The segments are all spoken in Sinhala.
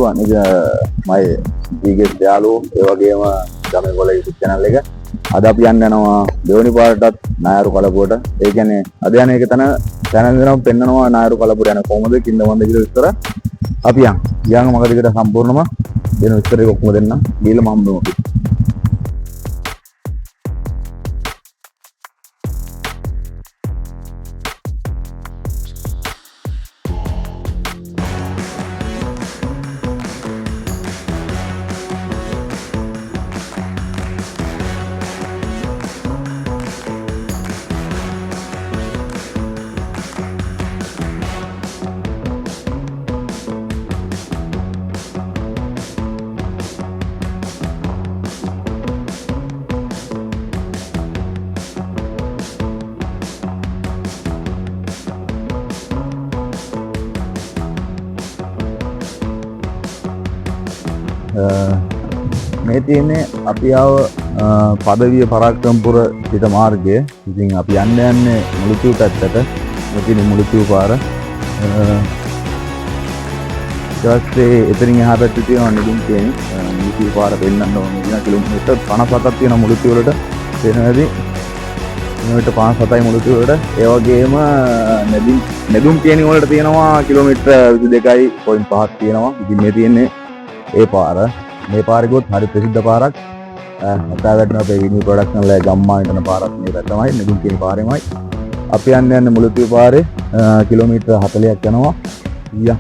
පුළුවන්. ඒක මගේ දීගේ යාළුවෝ ඒ වගේම ගමේ වල YouTube channel එක. අද අපි යන්න යනවා දෙවනි පාරටත් නායරු කලපුවට. ඒ කියන්නේ අද යන එක තන channel එකම පෙන්නනවා නායරු කලපුවට යන කොහොමද කින්දවන්ද කියලා විතර අපි යන් මග දිගට සම්පූර්ණම දෙන විස්තරේ ඔක්කොම දෙන්න. ගිහලා මම හම්බෙමු. මේ තියෙන්නේ අපි ආව පදවිය පරාක්‍රමපුර පිට මාර්ගය. ඉතින් අපි යන්නේ මුළුතිව් පැත්තට. මෙතන මුළුතිව් පාර. ඊට පස්සේ එතනින් එහා පැත්තේ තියෙනවා නෙළුම් කේනි. මුළුතිව් පාර පෙන්නන්න ඕනේ. කිලෝමීටර් 57ක් තියෙන මුළුතිව් වලට තේරෙනවද? කිලෝමීටර් 57යි මුළුතිව් වලට. ඒ වගේම නෙළුම් කේනි වලට තියෙනවා කිලෝමීටර් 22.5ක් තියෙනවා. ඉතින් මේ තියෙන්නේ ඒ පාර. මේ පාරේ ගොත් හරි ප්‍රසිද්ධ පාරක්. අතා වැටෙන අපේ විනි ප්‍රොඩක්ෂන් ලෑ ගම්මාන යන පාරක් මේ පැත්තමයි නෙළුම් කේනි පාරෙමයි. අපි යන්නේ මුළුතිව් පාරේ කිලෝමීටර් 40ක් යනවා. ඊයා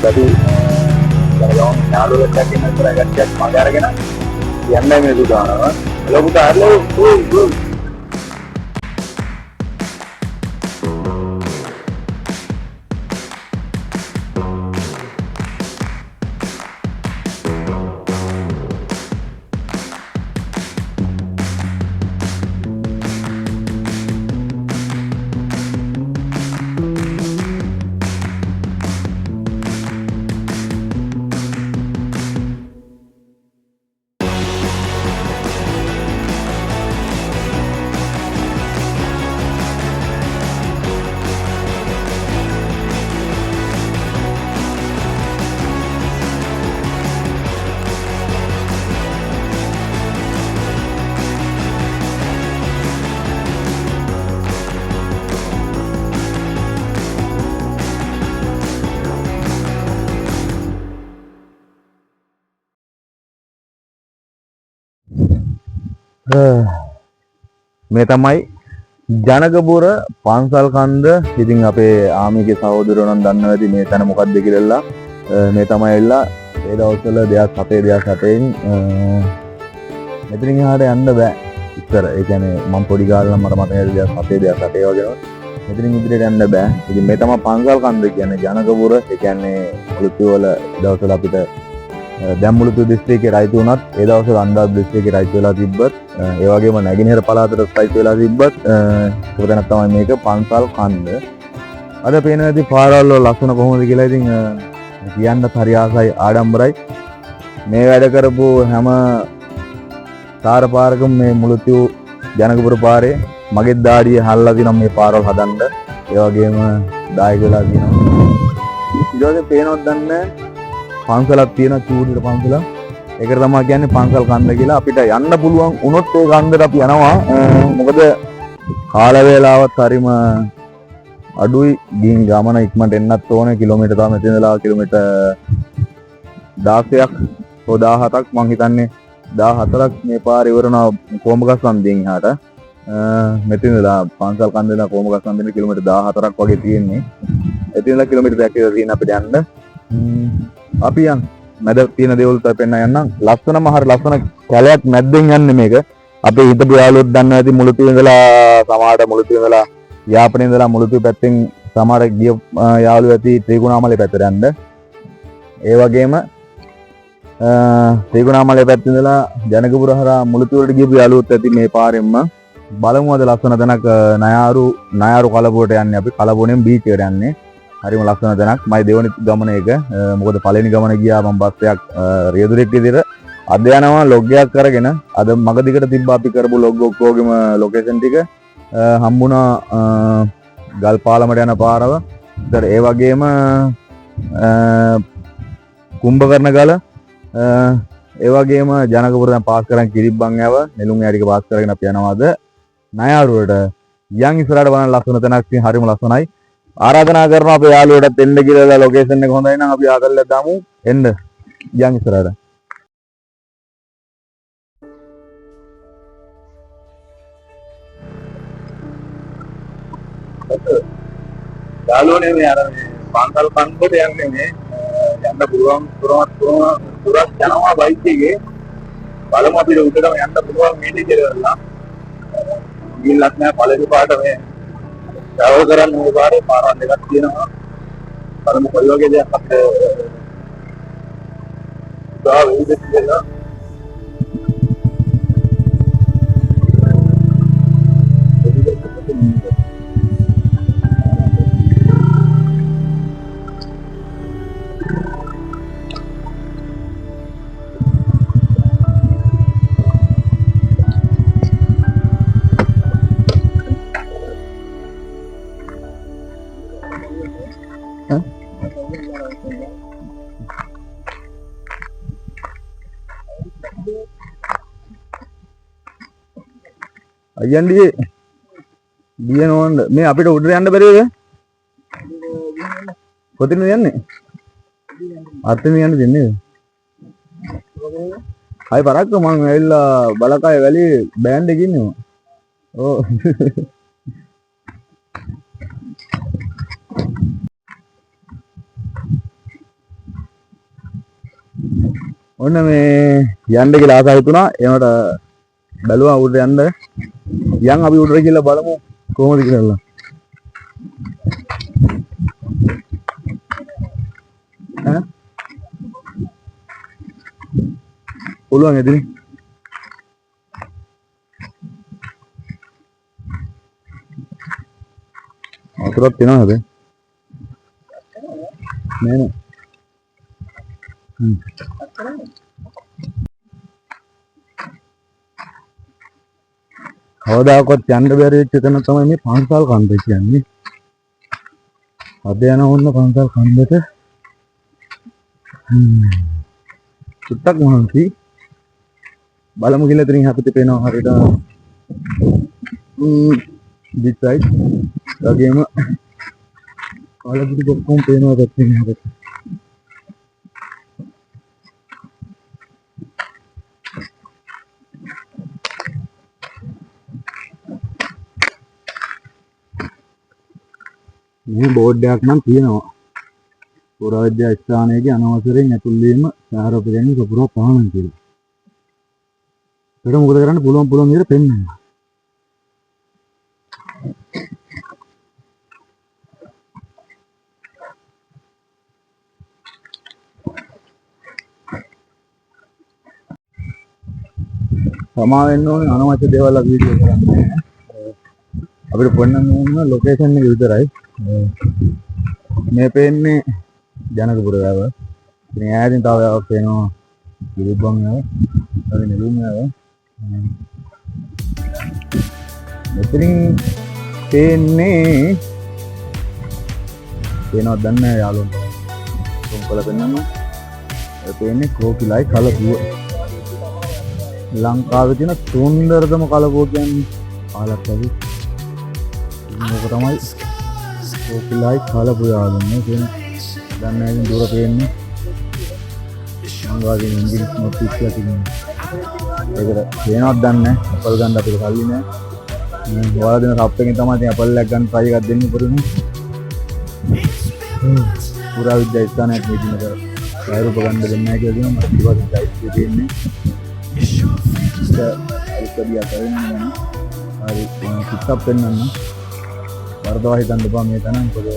jadi kalau nyalo lagi nak beragam cat magar kan yang lain itu dah kalau buta lo මේ තමයි ජනකපුර පන්සල් කන්ද. ඉතින් අපේ ආමිගේ සහෝදරයෝ නම් දන්නවා ඇති මේ තැන මොකක්ද කියලා. මේ තමයි එල්ලා ඒ දවස්වල 2007 මෙතනින් එහාට යන්න බෑ ඉතර. ඒ කියන්නේ මම පොඩි කාලේ නම් මට මතකයි 2007 වගේ. මෙතනින් ඉදිරියට යන්න බෑ. ඉතින් මේ තමයි පන්සල් කන්ද කියන්නේ ජනකපුර. ඒ කියන්නේ මුළුතිව් වල දවස්වල අපිට දැන් මුළුතිව් දිස්ත්‍රික්කේ රයිතු වුණත් ඒ දවස්වල අන්දාස් දිස්ත්‍රික්කේ රයිතු වෙලා තිබ්බත් ඒ වගේම නැගෙනහිර පළාතට රයිතු වෙලා තිබ්බත් ඒක තමයි මේක පන්සල් කන්ද. අද පේන ඇති පාරවල් වල ලස්සන කොහොමද කියලා ඉතින් කියන්නත් හරි ආසයි ආඩම්බරයි. මේ වැඩ කරපු හැම තාර පාරකම මේ මුළුතිව් ජනකපුර පාරේ මගෙත් දාඩිය හල්ලා දිනම් මේ පාරවල් හදන්න. ඒ වගේම දායක වෙලා තියෙනවා. ඊට පස්සේ පේනවත් දන්නේ පන්සලක් තියෙන චූඩියට පන්සල. ඒකට තමයි කියන්නේ පන්සල් කන්ද කියලා. අපිට යන්න පුළුවන් වුණොත් ඒ කන්දට අපි යනවා. මොකද කාල වේලාවත් හරිම අඩුයි. ගින් ගමන ඉක්මනට එන්නත් ඕනේ. කිලෝමීටර් තමයි මෙතන ඉඳලා කිලෝමීටර් 16ක් හෝ 17ක් මං හිතන්නේ 14ක් මේ පාර ඉවරනවා කොඹගස්සන්දියෙන් එහාට. මෙතන ඉඳලා පන්සල් කන්ද ඉඳලා කොඹගස්සන්දියට කිලෝමීටර් 14ක් වගේ තියෙන්නේ. එතන ඉඳලා කිලෝමීටර් 2ක් විතර තියෙන අපිට යන්න. අපි යන් මැද තියෙන දේවල් තමයි පෙන්න යන්නම්. ලස්සනම හරිය ලස්සන කැලයක් මැද්දෙන් යන්නේ මේක. අපේ හිතපු යාළුවොත් දන්නවා ඇති මුළුතු ඉඳලා සමහරට මුළුතු ඉඳලා යාපනයේ ඉඳලා මුළුතු පැත්තෙන් සමහර ගිය යාළුවෝ ඇති ත්‍රිකුණාමලේ පැත්තට යන්න. ඒ වගේම ත්‍රිකුණාමලේ පැත්තේ ඉඳලා ජනකපුර හරහා මුළුතු වලට ගියපු යාළුවොත් ඇති මේ පාරෙන්ම බලමු අද ලස්සන තැනක් නයාරු කලපුවට යන්නේ අපි කලපුවෙන් බීච් එකට යන්නේ. හරිම ලස්සන තැනක්. මයි දෙවනි ගමන එක. මොකද පළවෙනි ගමන ගියා මම බස් එකක් රියදුරෙක් විදිහට අද යනවා ලොග් එකක් අරගෙන අද මග දිගට තිබ්බා අපි කරපු ලොග් ඔක්කොගෙම ලොකේෂන් ටික හම්බුණා ගල් පාලමට යන පාරව. ඒතර ඒ වගේම කුම්භකර්ණ ගල ඒ වගේම ජනකපුර දැන් පාස් කරන් කිරිබ්බන් යව නෙළුම් යාටික පාස් කරගෙන අපි යනවාද නයාරුවට යන් ඉස්සරහට බලන ලස්සන තැනක් තියෙන හරිම ලස්සනයි. ආරාධනා කරනවා අපේ යාළුවෝටත් එන්න කියලා ලොකේෂන් එක හොඳයි නම් අපි ආතල්ලා දාමු එන්න යන් ඉස්සරහට. යාළුවෝනේ මේ අර පාන්සල් කන්දට යන්නේ මේ යන්න පුළුවන් පුරක් යනවා බයික් එකේ බලමු අපිට උඩටම යන්න පුළුවන් මේ ටික කියලා. ගිල්ලක් නෑ පළවෙනි පාට මේ travel කරන්න මේ පාරේ පාරක් දෙකක් තියෙනවා. බලමු කොයි වගේ දෙයක් අපිට උදා වෙයිද කියලා. අයියන්ඩියේ දිය නෝන්න මේ අපිට උඩට යන්න බැරිද? කොතනද යන්නේ? අතෙන් යන්න දෙන්නේ. හයි පරක්ක මං ඇවිල්ලා බලකාය වැලි බෑන්ඩ් එකේ ඉන්නවා. ඔව්. ඔන්න මේ යන්න කියලා ආසාව හිතුණා. ඒකට බැලුවා උඩට යන්න. යන් අපි උඩට ගිහලා බලමු කොහොමද කියලා. ඈ පුළුවන් එදින. අතරක් තියනවද? නෑ නෑ. කවදාකවත් යන්න බැරි වෙච්ච තැන තමයි මේ පන්සල් කන්ද කියන්නේ. අද යන ඕන්න පන්සල් කන්දට. සුට්ටක් මහන්සි. බලමු කියලා ඉතින් අපිට පේනවා හරියට this side. වගේම කාලගිරි ඔක්කොම පේනවා පැත්තෙන් හැබැයි. මේ බෝඩ් එකක් නම් තියෙනවා. පුරාවිද්‍යා ස්ථානයේ අනවසරයෙන් ඇතුල් වීම සාරෝපදෙන සපුරා පහනන් කියලා. ඒක මොකද කරන්න පුළුවන් විදිහට පෙන්නන්න. සමා වෙන්න ඕනේ අනවශ්‍ය දේවල් අපි වීඩියෝ කරන්නේ. අපිට පොන්නන්න ඕන ලොකේෂන් එක විතරයි. මේ පේන්නේ ජනකපුර වැව. ඉතින් ඈතින් තව වැවක් පේනවා. කිරිබ්බන් වැව. තව නෙළුම් වැව. මෙතනින් පේන්නේ පේනවද දන්නේ නැහැ යාළුවෝ. කොම්කල පෙන්නන්න. ඒ පේන්නේ ක්‍රොකිලයි කලපුව. ලංකාවේ තියෙන සුන්දරතම කලපුව කියන්නේ ආලක් වගේ. මේක තමයි ක්‍රොකිලයි කලපුව යාළුවෝ කියන දැන් නෑනේ දුර පේන්නේ මංගාගේ ඉංග්‍රීසි නොටිස් එකක් තියෙනවා. ඒකට පේනවද දන්නේ නැහැ. අපල් ගන්න අපිට කල්ලි නෑ. ඔයාලා දෙන සප් එකෙන් තමයි ඉතින් අපල් එකක් ගන්න try එකක් දෙන්න උපරිම. පුරාවිද්‍යා ස්ථානයක් මෙතන කරා. යාරු පගන්න දෙන්නේ නැහැ කියලා මට පිළිවෙලින් ලයිට් එක තියෙන්නේ ඒක කරන්නේ හරි පිටප් වෙනන්න වර්ධවා හිතන්න එපා මේ තැන මොකද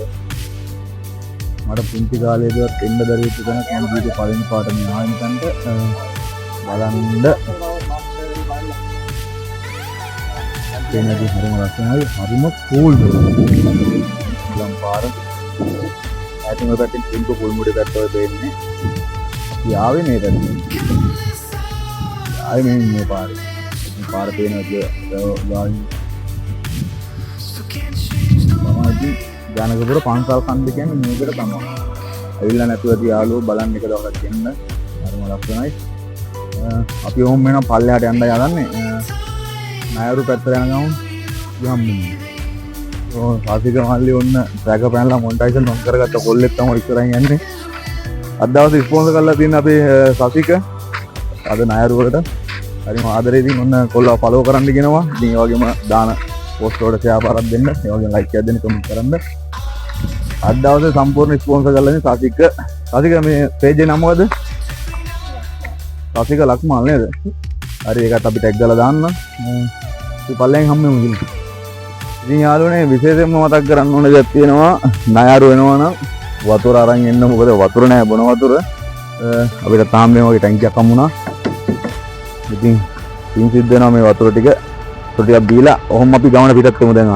මට පුංචි කාලේදීවත් එන්න බැරි වෙච්ච තැන කම්පියුටර් පළවෙනි පාට මේ ආයෙත් බලන්න තේනදී හරිම ලස්සනයි හරිම කූල් ලම් පාර ඇතින් ඔය පැත්තෙන් පින්කෝ පුල් මුඩේ පැත්තට දෙන්නේ යාවේ මේ පැත්තේ ආයේ මේ පාර පේනවා ගානි තමයි ජනකපුර පන්සල් කන්ද කියන්නේ මේකට තමයි ඇවිල්ලා නැතුව ඇති යාළුවෝ බලන්න එක දවසක් එන්න හරිම ලස්සනයි අපි ඕම් වෙන පල්ලෙහාට යන්න යන්නේ නායරු පැත්තට යන ගමන් යම්මින් සාසික මල්ලි ඔන්න ට්‍රැක පැනලා මොන්ටයිසන් ඔන් කරගත්ත කොල්ලෙක් තමයි ඉස්සරහින් යන්නේ අද දවසේ ස්පොන්සර් කරලා තියෙන අපේ සාසික අද නායරු වලට හරිම ආදරේකින් ඔන්න කොල්ලව ෆලෝ කරන්න කියනවා ඉතින් ඒ වගේම දාන පෝස්ට් වලට ෂෙයා පාරක් දෙන්න ඒ වගේම ලයික් එකක් දෙන්න කමෙන්ට් කරන්න අද දවසේ සම්පූර්ණ ස්පොන්සර් කරලා ඉන්නේ සාසික මේ පේජ් එක නම මොකද සාසික ලක්මාල් නේද හරි ඒකත් අපි ටැග් කරලා දාන්න ඉතින් පල්ලෙන් හම්බෙමු ඉතින් යාළුවනේ විශේෂයෙන්ම මතක් කරන්න ඕන දෙයක් තියෙනවා නායරු වෙනවා නම් වතුර අරන් එන්න මොකද වතුර නැහැ බොන වතුර අපිට තාම මේ වගේ ටැංකියක් හම්බුණා ඉතින් සිද්ධ වෙනවා මේ වතුර ටිකක් බීලා ඔහොම අපි ගමන පිටත් වෙමු දැන්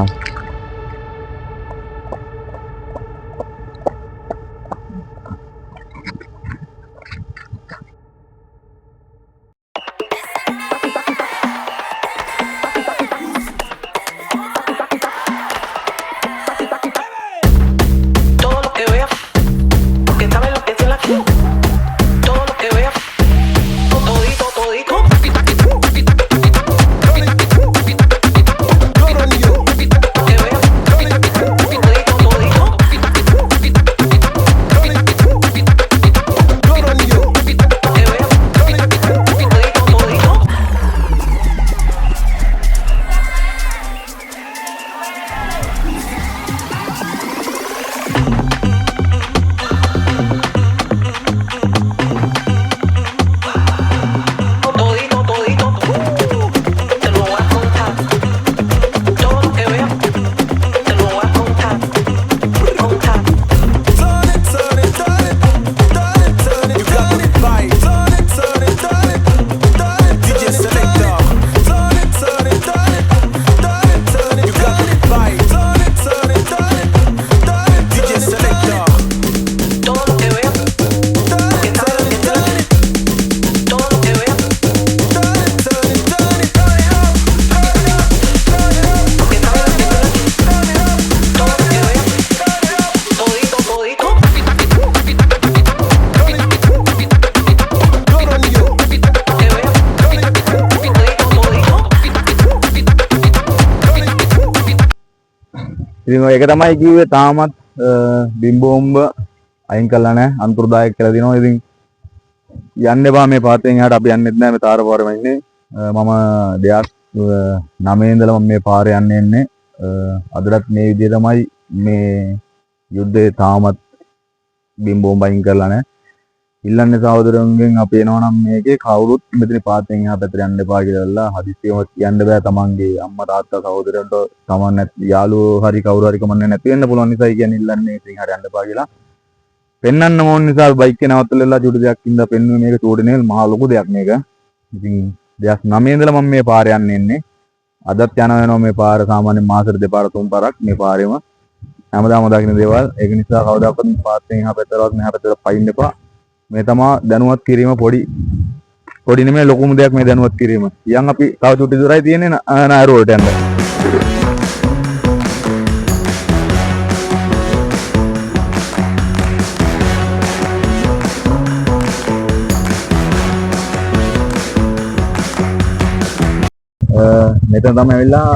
ඉතින් ඒක තමයි කිව්වේ තාමත් බිම්බෝම්බ අයින් කළා නැහැ අන්තර්දායක කියලා දිනවා ඉතින් යන්න එපා මේ පාතෙන් එහාට අපි යන්නෙත් නැහැ මේ තාර පාරෙම ඉන්නේ මම 2009 ඉඳලා මම මේ පාරේ යන්නේ අදටත් මේ විදිය තමයි මේ යුද්ධේ තාමත් බිම්බෝම්බ අයින් කරලා නැහැ ඉල්ලන්නේ සහෝදරයන්ගෙන් අපි එනවනම් මේකේ කවුරුත් මෙතන පාතෙන් එහා පැත්තට යන්න එපා කියලා හදිස්සියම කියන්න බෑ තමන්ගේ අම්මා තාත්තා සහෝදරයන්ට තමන් නැති යාළුවෝ හරි කවුරු හරි කමන්නේ නැති වෙන්න පුළුවන් නිසායි කියන්නේ ඉල්ලන්නේ ඉතින් හරිය යන්න එපා කියලා පෙන්වන්න ඕන නිසා බයික් එක නවත්තලා චුටි දෙයක් ඉඳලා පෙන්නුවේ මේක චූඩිනේ මහා ලොකු දෙයක් මේක ඉතින් 2009 ඉඳලා මම මේ පාරේ යන්නේ අදත් යනවා වෙනවා මේ පාර සාමාන්‍යයෙන් මාසෙට දෙපාර තුන් පාරක් මේ පාරේම හැමදාම දකින්න දේවල් ඒක නිසා කවදාකවත් පාතෙන් එහා පැත්තට මෙහා පැත්තට පයින්න එපා මේ තමා දැනුවත් කිරීම පොඩි නෙමෙයි ලොකුම දෙයක් මේ දැනුවත් කිරීම. යන් අපි තව චුටි දුරයි තියෙන්නේ නායරු වලට යන්න. මෙතන තමයි ඇවිල්ලා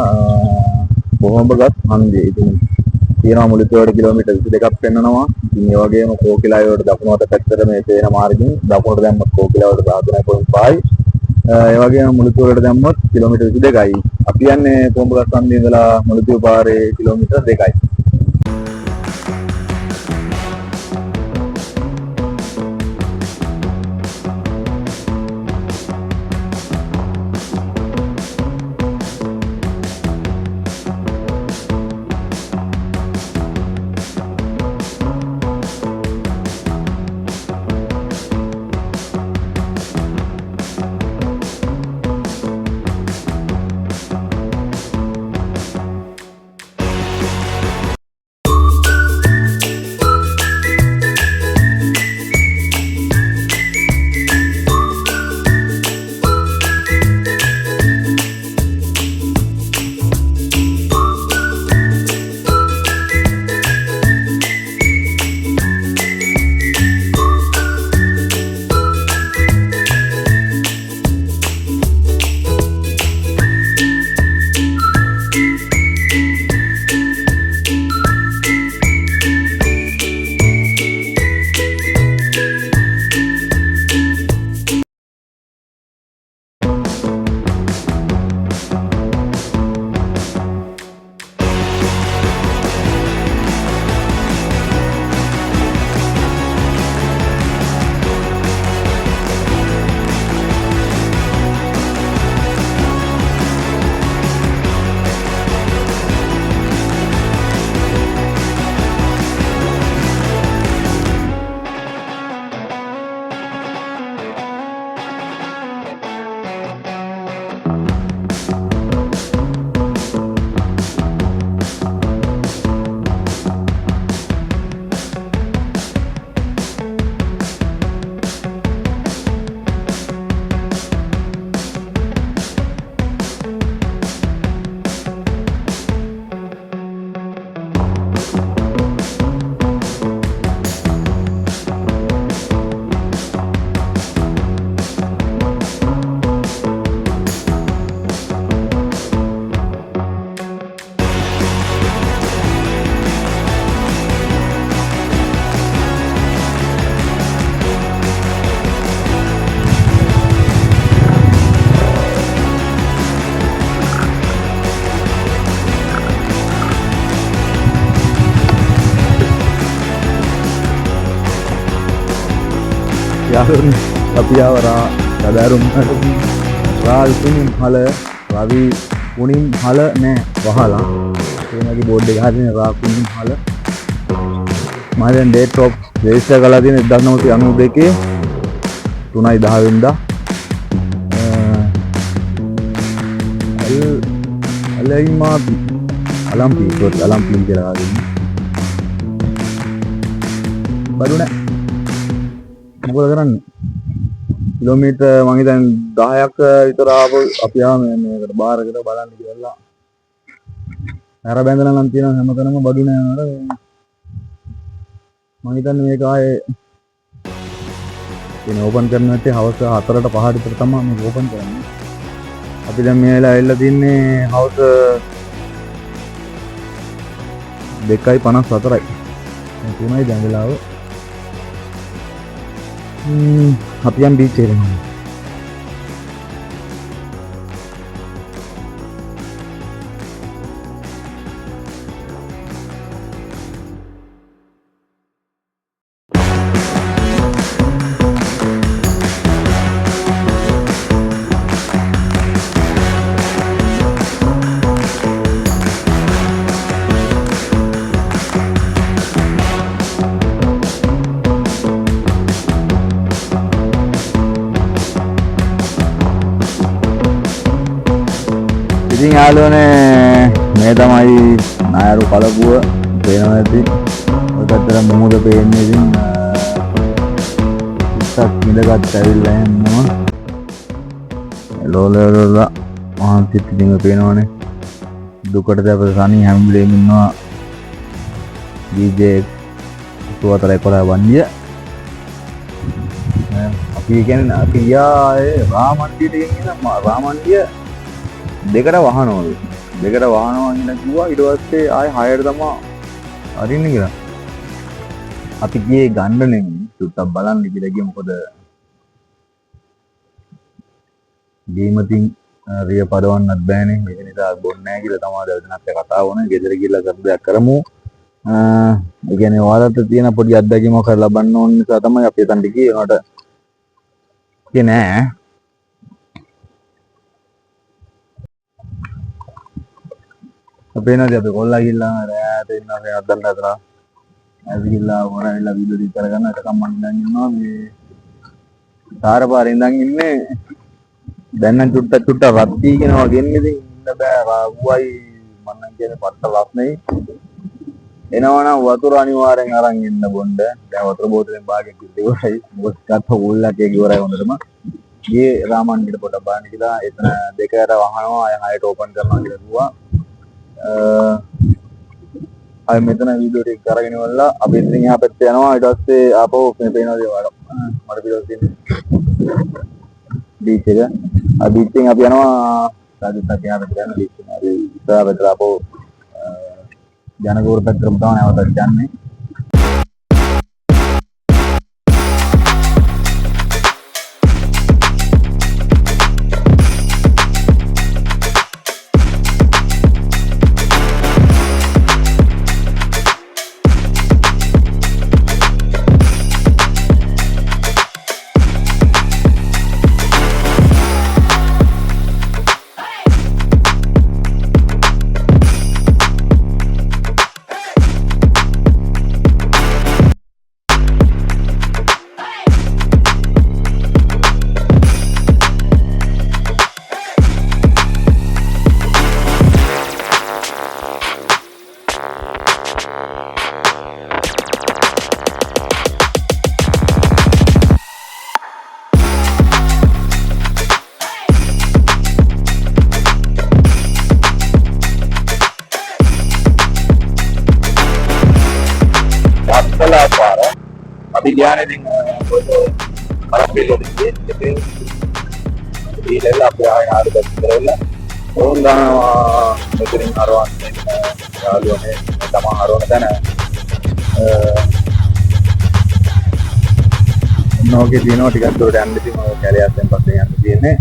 බොහොමගත් හන්දිය. ඉතින් තියෙනවා මුලිතුවට කිලෝමීටර් 22ක් පෙන්නනවා. ඉතින් ඒ වගේම කෝකිලාවට දකුණු අත පැත්තට මේ තේන මාර්ගෙන් දකුණට දැම්මොත් කෝකිලාවට 13.5යි. ඒ වගේම මුලිතුවලට දැම්මොත් කිලෝමීටර් 22යි. අපි යන්නේ කොඹගස් හන්දිය ඉඳලා මුලිතුව පාරේ කිලෝමීටර් 2යි. යාළුවනේ අපි ආවරා සදාරුම් රාල් කුණින් හල රවි කුණින් හල නෑ වහලා ඒනගේ බෝඩ් එක හරිනේ රා කුණින් හල මම දැන් ඩේට් ඔෆ් රෙජිස්ටර් කරලා තියෙන 1992 3/10 වෙනිදා අලයිමාපි අලම්පි කියලා ආදින්නේ බඩු නෑ මොකද කරන්නේ කිලෝමීටර් මම හිතන්නේ 10ක් විතර ආපු අපි ආව මේකට බාරකට බලන්න කියලා අර බැඳලා නම් තියෙනවා හැමතැනම බඩු නෑ අර මම හිතන්නේ මේක ආයේ ඉතින් ඕපන් කරන්න නැත්තේ හවස 4ට 5ට විතර තමයි මේක ඕපන් කරන්නේ අපි දැන් මේ වෙලාව ඇවිල්ලා තින්නේ හවස 2:54යි 3යි දැන් වෙලාව අපි යන් බීච් එකට යනවා ඉතින් යාළුවනේ මේ තමයි නායරු කලපුව පේනවා ඇති ඔය පැත්තට මොහොත පේන්නේ ඉතින් ඉස්සක් මිලගත් ඇවිල්ලා යනවා ලෝලෝලා මහන්සිත් ඉතින් පේනවනේ දුකටද අපේ සනි හැම වෙලේම ඉන්නවා DJ 411 වන්දිය අපි කියන්නේ අපි යා රාමන්දියට ගෙනියන රාමන්දිය දෙකට වහනවලු දෙකට වහනවා කියලා කිව්වා ඊට පස්සේ ආයෙ 6ට තමයි අරින්න කියලා අපි ගියේ ගන්න නෙමෙයි චුට්ටක් බලන්න කියලා ගියේ මොකද ගේමකින් රිය පදවන්නත් බෑනේ මේක නිසා බොන්නේ නැහැ කියලා තමයි දැන් කතා වුණේ ගෙදර ගිහලා සබ්දයක් කරමු ඒ කියන්නේ ඔයාලට තියෙන පොඩි අත්දැකීමක් කරලා ලබන්න ඕන නිසා තමයි අපි එතනට ගියේ උනට කියේ නෑ අපේනදී අපි කොල්ලා ගිහලා රෑට ඉන්නවා මේ අද්දන්න හදලා ඇවිල්ලා වරවිලා වීඩියෝ ඩිලීට් කරගන්න එකකම් මම දැන් ඉන්නවා මේ සාරපාරේ ඉඳන් ඉන්නේ දැන් නම් චුට්ට රත් වීගෙනවා ගෙන්නේ ඉතින් ඉන්න බෑ රාගුවයි මම නම් කියන්නේ පට්ට රස්නේ එනවනම් වතුර අනිවාර්යෙන් අරන් ඉන්න බොන්න දැන් වතුර බෝතලෙන් භාගයක් ඉවරයි මොකද කත ඕල්ලක් ඒක ඉවරයි හොඳටම ගියේ රාමන්ඩිට පොඩක් බලන්න කියලා එතන දෙකට වහනවා ආය 6ට ඕපන් කරනවා කියලා කිව්වා අය මෙතන වීඩියෝ ටික කරගෙන ඉවරලා අපි ඉතින් එහා පැත්තේ යනවා ඊට පස්සේ ආපහු මේ පේනවා දේවල් මට පිළිවෙල තියෙන බීච් එක ආ බීච් එකෙන් අපි යනවා රාජස්ථාන එහා පැත්තට යන බීච් එක අපි ඉස්සරහ පැත්තට ආපහු ජනගෝර පැත්තටම තමයි නැවතත් යන්නේ අපි ගියානේ ඉතින් පරප්පෙලට ඉතින් ඊළඟ අපි ආයෙ ආරම්භ කරලා ඕන් ගන්නවා මෙතනින් හරවන්න යාළුවනේ තමයි හරවන තැන නෝකේ දිනෝ ටිකක් දුරට යන්න ඉතින් ඔය කැලේයෙන් පස්සේ යන්න තියෙන්නේ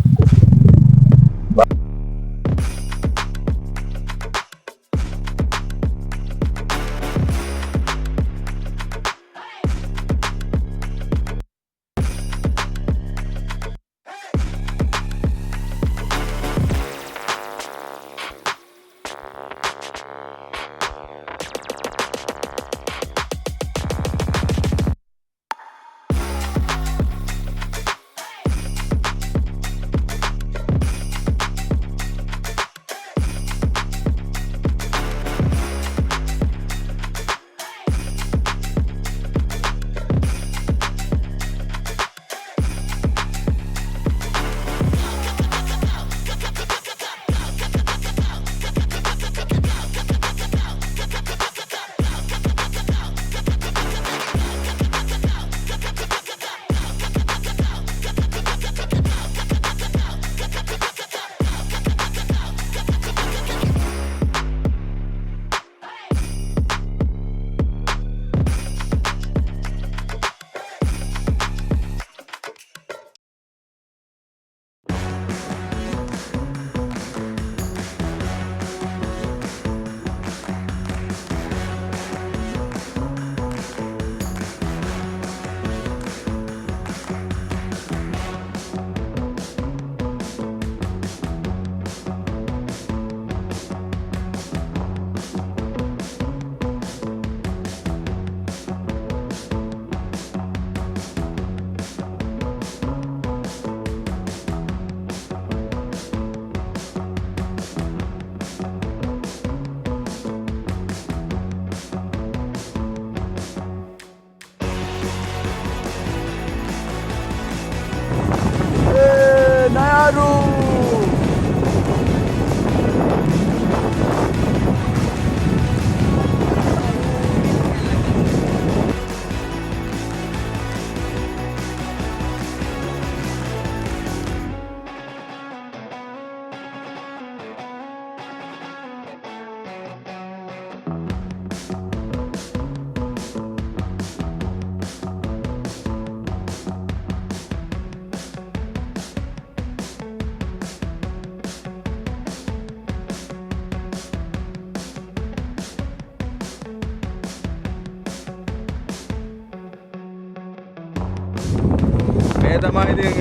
තමයි ඉතින්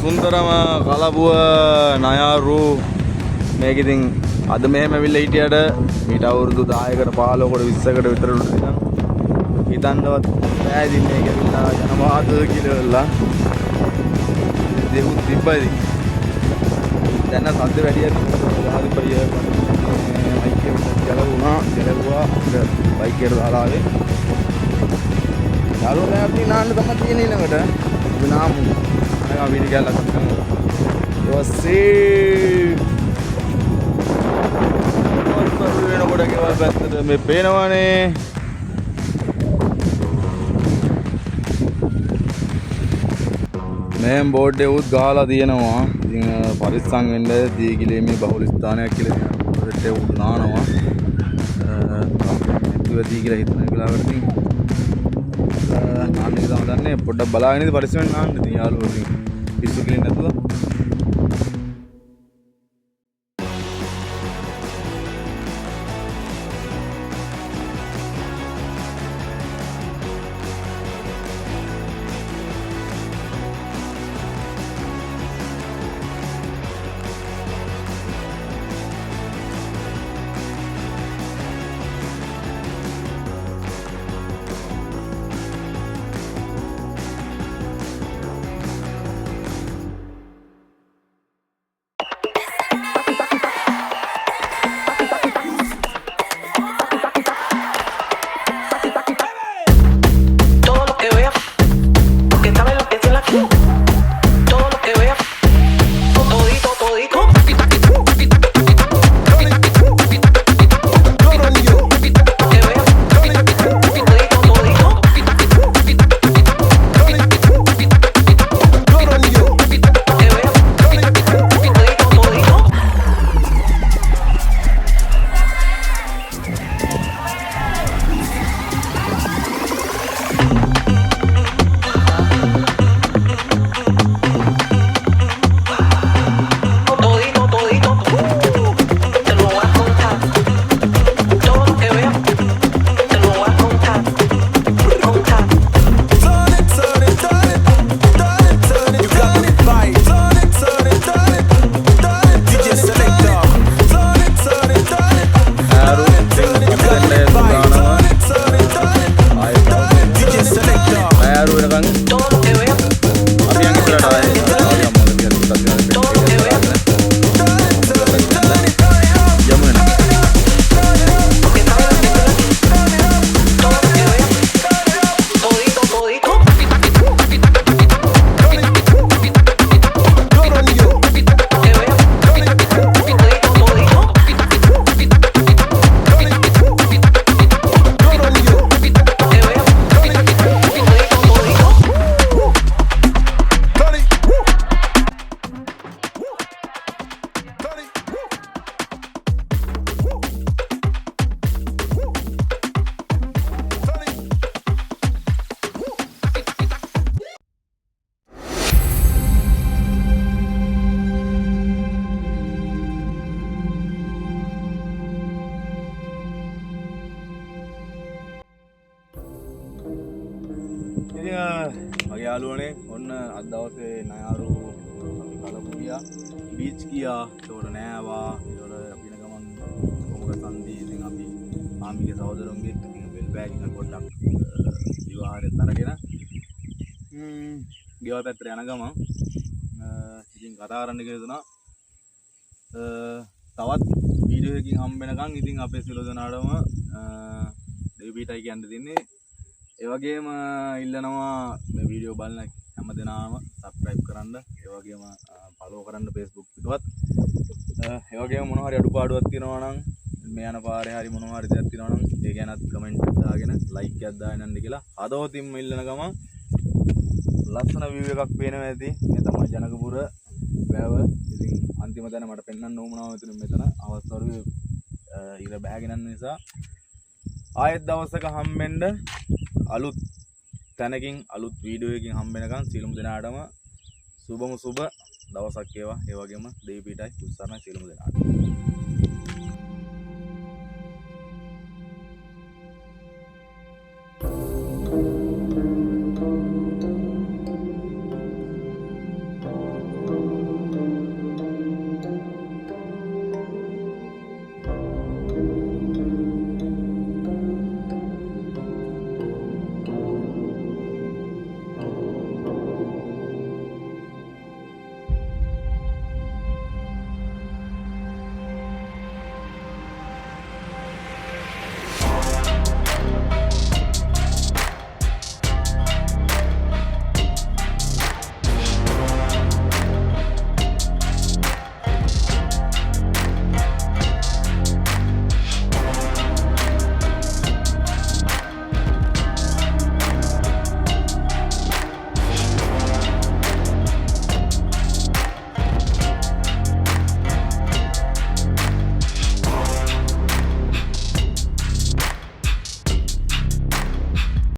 සුන්දරම කලබුව නයාරු මේක ඉතින් අද මෙහෙම ඇවිල්ලා හිටියට මීට අවුරුදු 10කට 15කට 20කට විතර ඉඳන් හිතන්නවත් බෑ ඉතින් මේක ඇවිල්ලා ජනවාද කියලා දෙවුත් තිබ්බයි. දැන් සද්ද වැඩි ඇති ගහදි පරිය මයික් එක ගැලවුණා බයික් එකට දාලා ආවේ. යාළුවෝ අපි නාන්න තමයි තියෙන්නේ ඊළඟට. අපි නාමු. අර වීඩියෝ ගාලා ගන්න. ඊවසේ වෙනකොට ගෙවල් පැත්තට මේ පේනවනේ. මෙහෙම බෝඩ් එක උත් ගහලා තියෙනවා. ඉතින් පරිස්සම් වෙන්න දීගිලේ මේ බහුල ස්ථානයක් කියලා දෙනවා. ඒක උත් නානවා. නැතුව දීගිලා හිතන වෙලාවට ඉතින් නාන්න එක තමයි දන්නේ. පොඩ්ඩක් බලාගෙන ඉඳි පරිස්සමෙන් නාන්න. ඉතින් යාළුවෝ ඉතින් පිස්සු කිලින් නැතුව මගේ යාළුවනේ ඔන්න අද දවසේ නයාරු අපි කලපු ගියා බීච් ගියා ඒකට නෑවා ඒකට අපින ගමන් කොමක සන්දී ඉතින් අපි ආමිගේ සහෝදරුන්ගේ ඉතින් බෙල් බෑග් එක පොඩ්ඩක් විවාහයට අරගෙන ගෙවල් පැත්තට යන ගමන් ඉතින් කතා කරන්න කියලා දුනා තවත් වීඩියෝ එකකින් හම්බ වෙනකන් ඉතින් අපේ සියලු දෙනාටම දෙවිපීටයි කියන්න දෙන්නේ ඒ වගේම ඉල්ලනවා මේ වීඩියෝ බලන හැම දෙනාම සබ්ස්ක්‍රයිබ් කරන්න ඒ වගේම ෆලෝ කරන්න Facebook පිටුවත් ඒ වගේම මොනවා හරි අඩුපාඩුවක් තියෙනවා නම් මේ යන පාරේ හරි මොනවා හරි දෙයක් තියෙනවා නම් ඒ ගැනත් කමෙන්ට් එකක් දාගෙන ලයික් එකක් දාගෙන යන්න කියලා හදවතින්ම ඉල්ලන ගම ලස්සන view එකක් පේනවා ඇති මේ තමයි ජනකපුර වැව ඉතින් අන්තිම තැන මට පෙන්වන්න ඕමනාව මෙතන මෙතන අවස්ථාවේ ඉර බෑගෙන යන නිසා ආයෙත් දවසක හම්බෙන්න අලුත් තැනකින් අලුත් වීඩියෝ එකකින් හම්බ වෙනකන් සියලුම දෙනාටම සුබම සුබ දවසක් වේවා. ඒ වගේම දෙවිපීටයි උත්සාහන සියලුම දෙනාට